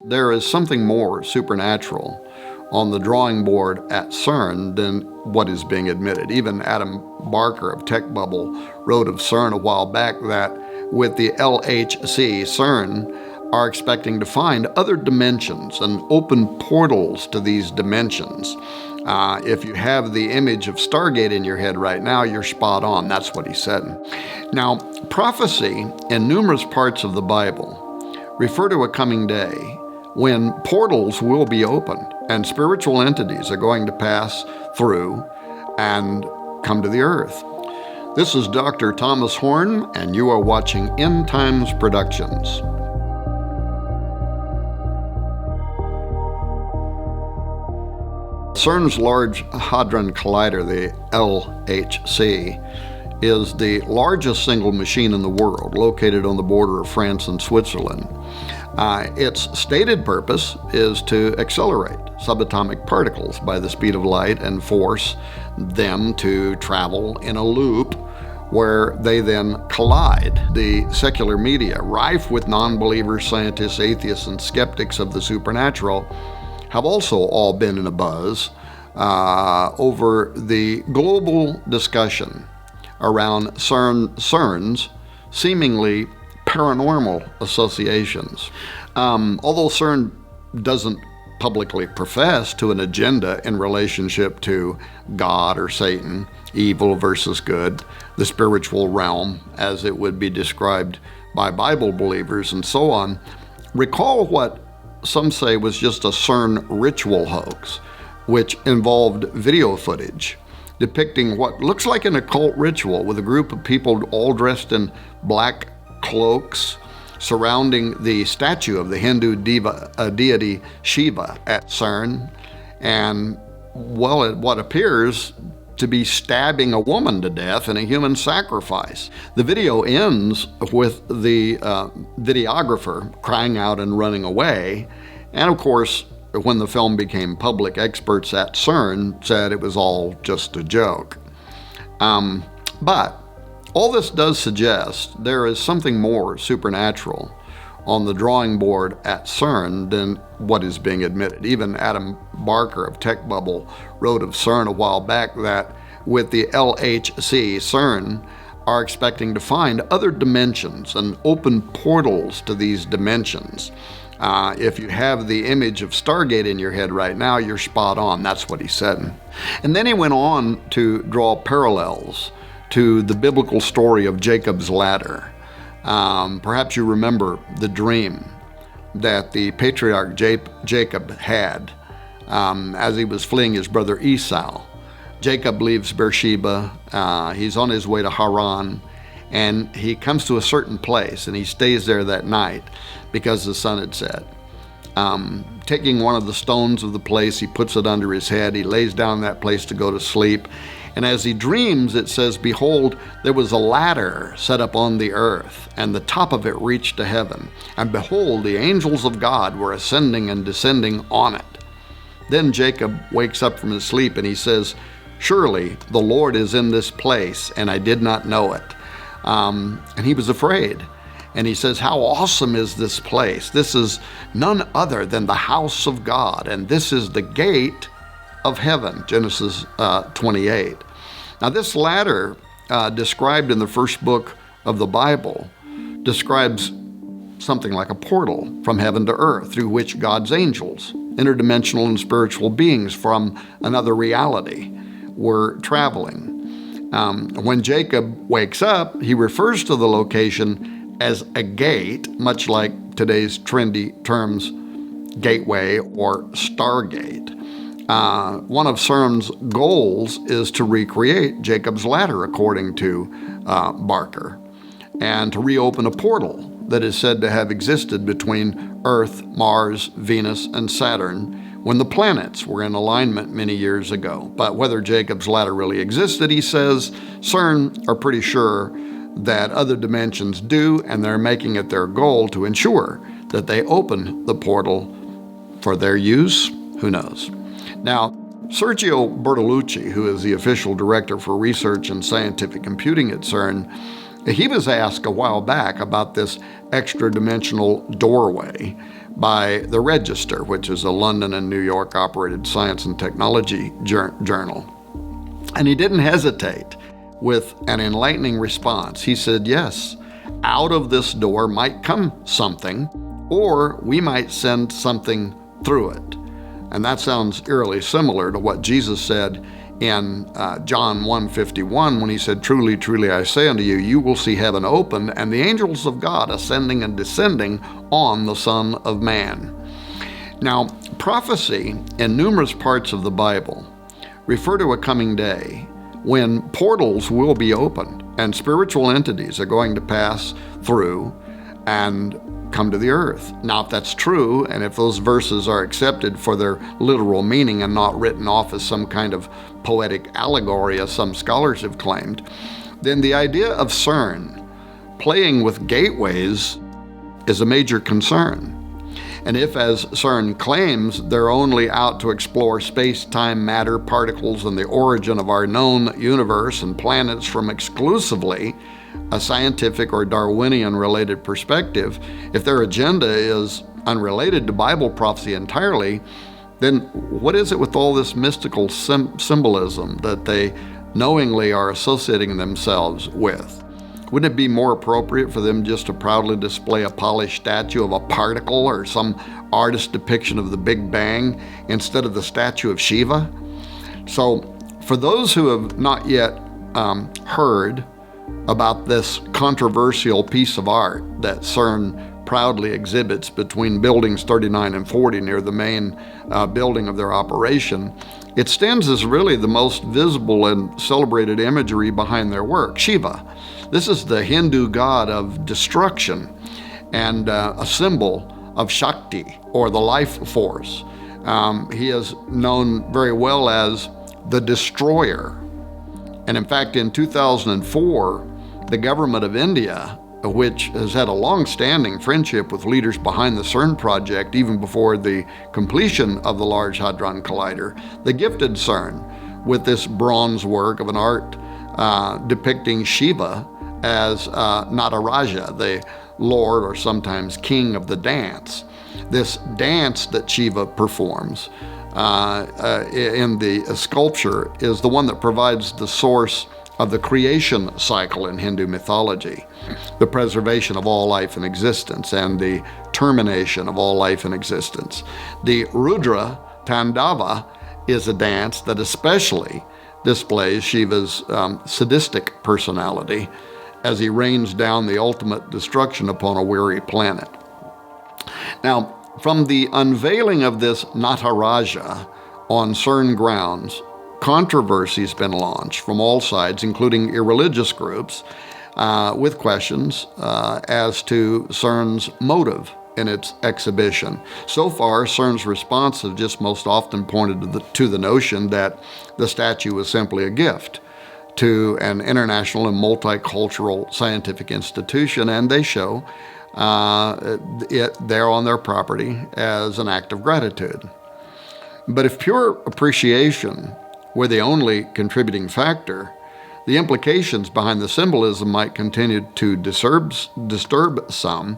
There is something more supernatural on the drawing board at CERN than what is being admitted. Even Adam Barker of Tech Bubble wrote of CERN a while back that with the LHC, CERN are expecting to find other dimensions and open portals to these dimensions. If you have the image of Stargate in your head right now, you're spot on. That's what he said. Now, prophecy in numerous parts of the Bible refer to a coming day when portals will be opened and spiritual entities are going to pass through and come to the earth. This is Dr. Thomas Horn, and you are watching End Times Productions. CERN's Large Hadron Collider, the LHC, is the largest single machine in the world, located on the border of France and Switzerland. Its stated purpose is to accelerate subatomic particles by the speed of light and force them to travel in a loop where they then collide. The secular media, rife with non-believers, scientists, atheists, and skeptics of the supernatural, have also all been in a buzz over the global discussion around CERN's seemingly paranormal associations. Although CERN doesn't publicly profess to an agenda in relationship to God or Satan, evil versus good, the spiritual realm as it would be described by Bible believers and so on, recall what some say was just a CERN ritual hoax, which involved video footage depicting what looks like an occult ritual with a group of people all dressed in black cloaks surrounding the statue of the Hindu deity Shiva at CERN, and what appears to be stabbing a woman to death in a human sacrifice. The video ends with the videographer crying out and running away, and of course, when the film became public, experts at CERN said it was all just a joke. But all this does suggest there is something more supernatural on the drawing board at CERN than what is being admitted. Even Adam Barker of Tech Bubble wrote of CERN a while back that with the LHC, CERN are expecting to find other dimensions and open portals to these dimensions. If you have the image of Stargate in your head right now, you're spot on. That's what he said. And then he went on to draw parallels to the biblical story of Jacob's ladder. Perhaps you remember the dream that the patriarch Jacob had as he was fleeing his brother Esau. Jacob leaves Beersheba. He's on his way to Haran, and he comes to a certain place, and he stays there that night because the sun had set. Taking one of the stones of the place, he puts it under his head. He lays down in that place to go to sleep. And as he dreams, it says, "Behold, there was a ladder set up on the earth, and the top of it reached to heaven. And behold, the angels of God were ascending and descending on it." Then Jacob wakes up from his sleep, and he says, "Surely the Lord is in this place, and I did not know it." And he was afraid. And he says, "How awesome is this place? This is none other than the house of God, and this is the gate of heaven," Genesis 28. Now this ladder, described in the first book of the Bible, describes something like a portal from heaven to earth through which God's angels, interdimensional and spiritual beings from another reality, were traveling. When Jacob wakes up, he refers to the location as a gate, much like today's trendy terms gateway or Stargate. One of CERN's goals is to recreate Jacob's ladder, according to Barker, and to reopen a portal that is said to have existed between Earth, Mars, Venus, and Saturn when the planets were in alignment many years ago. But whether Jacob's ladder really existed, he says, CERN are pretty sure that other dimensions do, and they're making it their goal to ensure that they open the portal for their use. Who knows? Now, Sergio Bertolucci, who is the official director for research and scientific computing at CERN, he was asked a while back about this extra-dimensional doorway by the Register, which is a London and New York operated science and technology journal. And he didn't hesitate with an enlightening response. He said, yes, out of this door might come something, or we might send something through it. And that sounds eerily similar to what Jesus said in John 1:51 when he said, truly, truly, I say unto you, you will see heaven opened and the angels of God ascending and descending on the Son of Man. Now, prophecy in numerous parts of the Bible refer to a coming day when portals will be opened and spiritual entities are going to pass through and come to the earth. Now, if that's true, and if those verses are accepted for their literal meaning and not written off as some kind of poetic allegory, as some scholars have claimed, then the idea of CERN playing with gateways is a major concern. And if, as CERN claims, they're only out to explore space-time matter particles and the origin of our known universe and planets from exclusively a scientific or Darwinian-related perspective, if their agenda is unrelated to Bible prophecy entirely, then what is it with all this mystical symbolism that they knowingly are associating themselves with? Wouldn't it be more appropriate for them just to proudly display a polished statue of a particle or some artist depiction of the Big Bang instead of the statue of Shiva? So for those who have not yet heard about this controversial piece of art that CERN proudly exhibits between buildings 39 and 40 near the main building of their operation, it stands as really the most visible and celebrated imagery behind their work, Shiva. This is the Hindu god of destruction and a symbol of Shakti, or the life force. He is known very well as the destroyer. And in fact, in 2004, the government of India, which has had a long-standing friendship with leaders behind the CERN project even before the completion of the Large Hadron Collider, they gifted CERN with this bronze work of an art depicting Shiva as Nataraja, the lord or sometimes king of the dance. This dance that Shiva performs in the sculpture is the one that provides the source of the creation cycle in Hindu mythology, the preservation of all life in existence and the termination of all life in existence. The Rudra Tandava is a dance that especially displays Shiva's sadistic personality as he rains down the ultimate destruction upon a weary planet. Now, from the unveiling of this Nataraja on CERN grounds, controversy's been launched from all sides, including irreligious groups, with questions as to CERN's motive in its exhibition. So far, CERN's response has just most often pointed to the notion that the statue was simply a gift to an international and multicultural scientific institution, and they show it there on their property as an act of gratitude. But if pure appreciation were the only contributing factor, the implications behind the symbolism might continue to disturb some,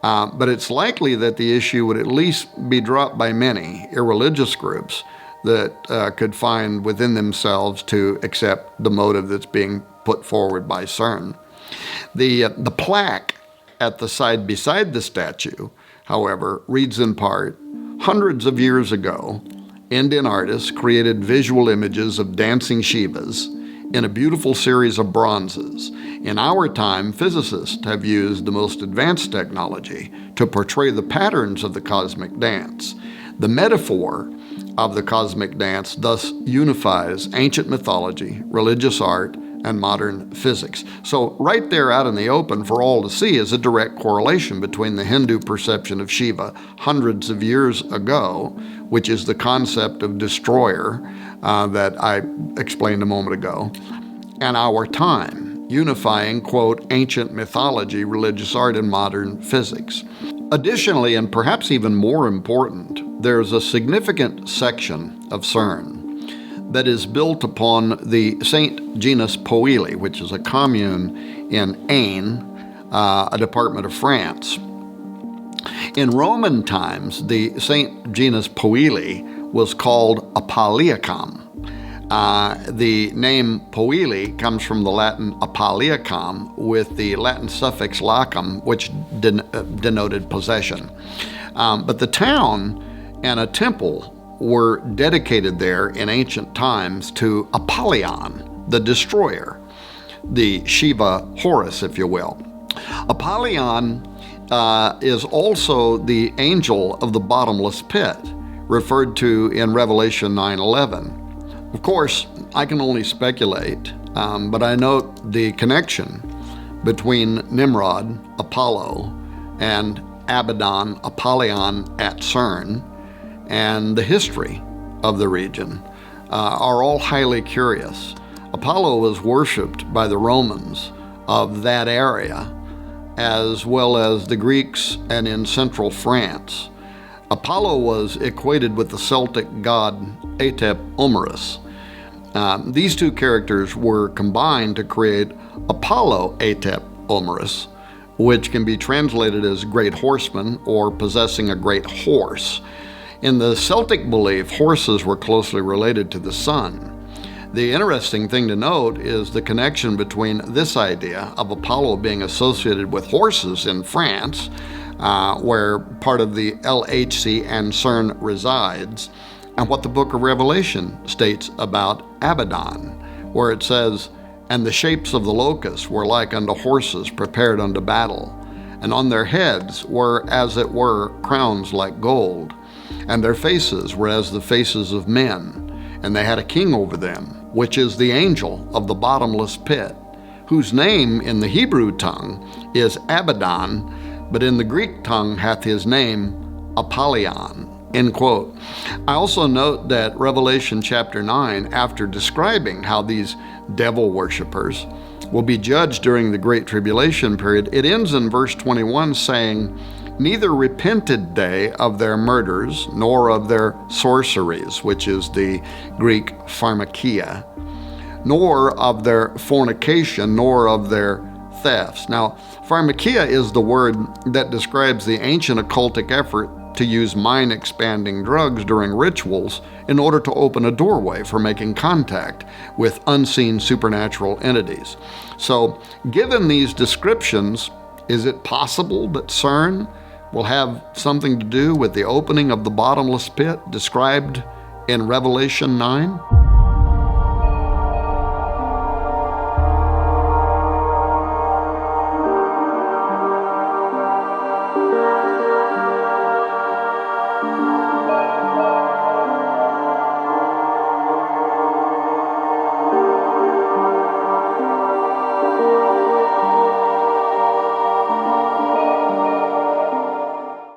but it's likely that the issue would at least be dropped by many irreligious groups that could find within themselves to accept the motive that's being put forward by CERN. The plaque at the side beside the statue, however, reads in part, "Hundreds of years ago, Indian artists created visual images of dancing Shivas in a beautiful series of bronzes. In our time, physicists have used the most advanced technology to portray the patterns of the cosmic dance. The metaphor of the cosmic dance thus unifies ancient mythology, religious art, and modern physics." So right there out in the open for all to see is a direct correlation between the Hindu perception of Shiva hundreds of years ago, which is the concept of destroyer that I explained a moment ago, and our time, unifying, quote, ancient mythology, religious art, and modern physics. Additionally, and perhaps even more important, there's a significant section of CERN that is built upon the Saint Genus Poili, which is a commune in Ain, a department of France. In Roman times, the Saint genus Poeli was called Apolliacum. The name Poeli comes from the Latin Apolliacum with the Latin suffix lacum, which denoted possession. But the town and a temple were dedicated there in ancient times to Apollyon, the destroyer, the Shiva Horus, if you will. Apollyon is also the angel of the bottomless pit, referred to in Revelation 9:11. Of course, I can only speculate, but I note the connection between Nimrod, Apollo, and Abaddon, Apollyon at CERN, and the history of the region are all highly curious. Apollo was worshipped by the Romans of that area, as well as the Greeks and in central France. Apollo was equated with the Celtic god Atep Omerus. These two characters were combined to create Apollo Atep Omerus, which can be translated as great horseman or possessing a great horse. In the Celtic belief, horses were closely related to the sun. The interesting thing to note is the connection between this idea of Apollo being associated with horses in France, where part of the LHC and CERN resides, and what the book of Revelation states about Abaddon, where it says, "And the shapes of the locusts were like unto horses prepared unto battle, and on their heads were as it were crowns like gold, and their faces were as the faces of men, and they had a king over them, which is the angel of the bottomless pit, whose name in the Hebrew tongue is Abaddon, but in the Greek tongue hath his name Apollyon." End quote. I also note that Revelation chapter 9, after describing how these devil worshippers will be judged during the Great Tribulation period, it ends in verse 21 saying, "Neither repented they of their murders, nor of their sorceries," which is the Greek pharmakia, "nor of their fornication, nor of their thefts." Now, pharmakia is the word that describes the ancient occultic effort to use mind-expanding drugs during rituals in order to open a doorway for making contact with unseen supernatural entities. So, given these descriptions, is it possible that CERN will have something to do with the opening of the bottomless pit described in Revelation 9?